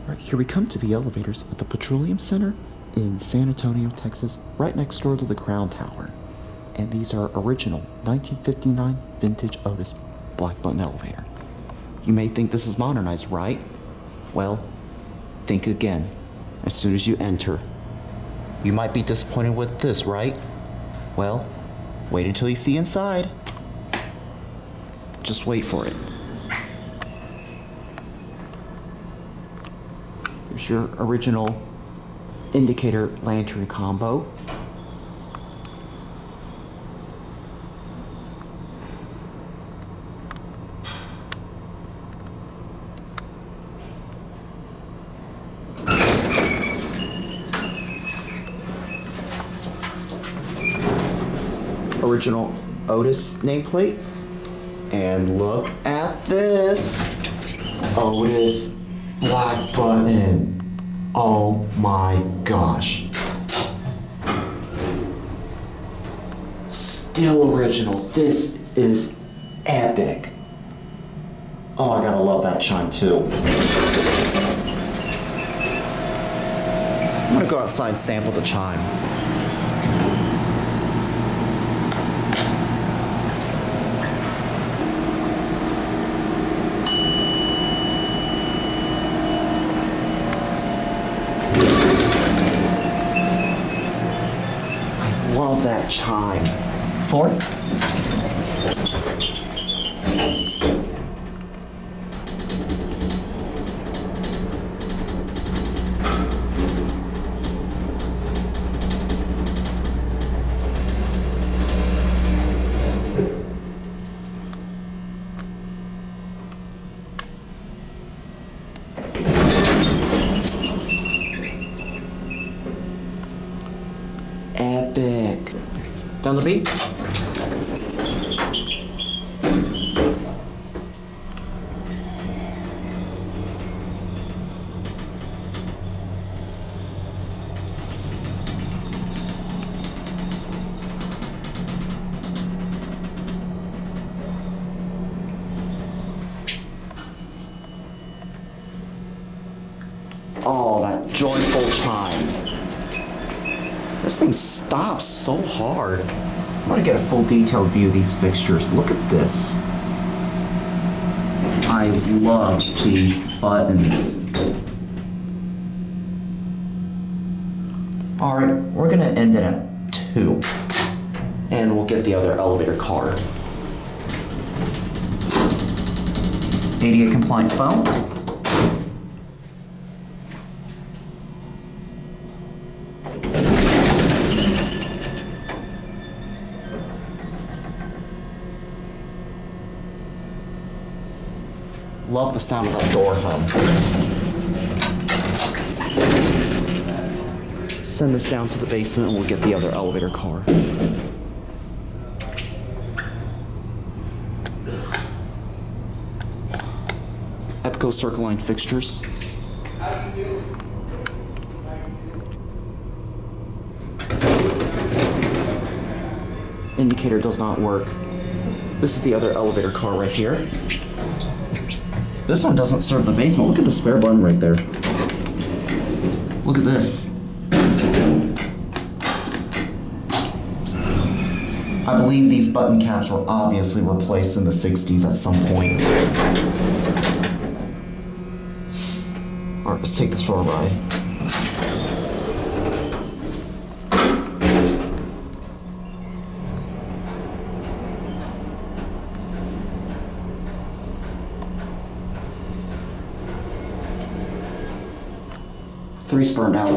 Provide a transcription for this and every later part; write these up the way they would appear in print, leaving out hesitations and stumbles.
Alright, here we come to the elevators at the Petroleum Center in San Antonio, Texas, right next door to the Crown Tower. And these are original 1959 vintage Otis black button elevator. You may think this is modernized, right? Well, think again as soon as you enter. You might be disappointed with this, right? Well, wait until you see inside. Just wait for it. Here's your original indicator lantern combo. Original Otis nameplate. And look at this Otis black button. Oh my gosh. Still original. This is epic. Oh, I gotta love that chime too. I'm gonna go outside and sample the chime. Love that chime. 4. Epic. Down the beat. Oh, that joyful chime. This thing stops so hard. I want to get a full detailed view of these fixtures. Look at this. I love these buttons. Alright, we're going to end it at 2. And we'll get the other elevator car. ADA compliant phone. Love the sound of that door hum. Send this down to the basement and we'll get the other elevator car. EPCO circle line fixtures. Indicator does not work. This is the other elevator car right here. This one doesn't serve the basement. Look at the spare button right there. Look at this. I believe these button caps were obviously replaced in the 60s at some point. Alright, let's take this for a ride. Three's burned out.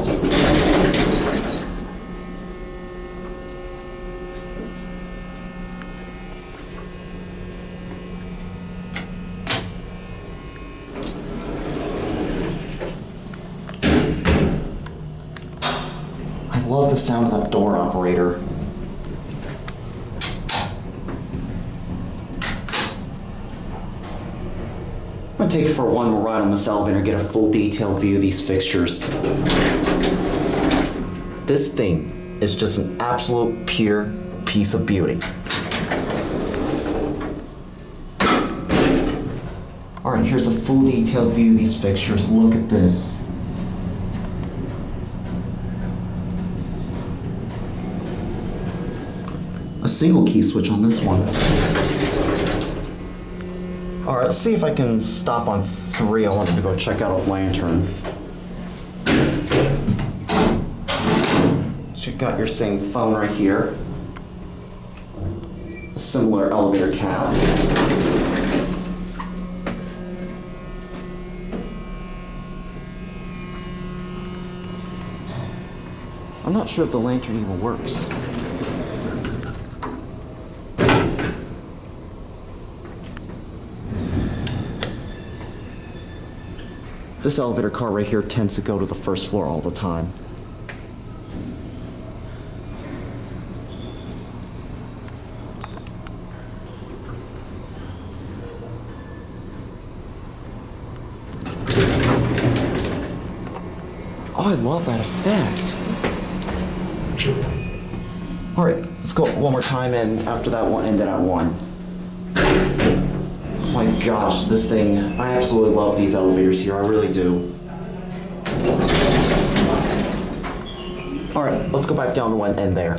I love the sound of that door operator. I'm gonna take it for one more ride on this elevator and get a full detailed view of these fixtures. This thing is just an absolute pure piece of beauty. Alright, Alright, here's a full detailed view of these fixtures. Look at this. A single key switch on this one. Alright, let's see if I can stop on 3. I wanted to go check out a lantern. So you've got your same phone right here. A similar elevator cab. I'm not sure if the lantern even works. This elevator car right here tends to go to the first floor all the time. Oh, I love that effect. Alright, let's go one more time, and after that one ended at 1. Oh my gosh, this thing, I absolutely love these elevators here, I really do. Alright, let's go back down to 1 end there.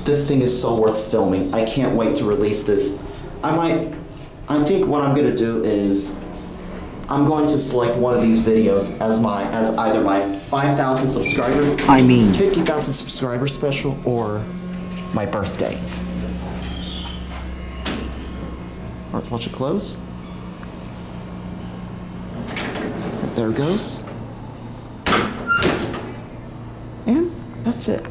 This thing is so worth filming. I can't wait to release this. I think what I'm gonna do is I'm going to select one of these videos as either my 5,000 subscriber, 50,000 subscriber special, or my birthday. Alright, watch it close. There it goes. And that's it.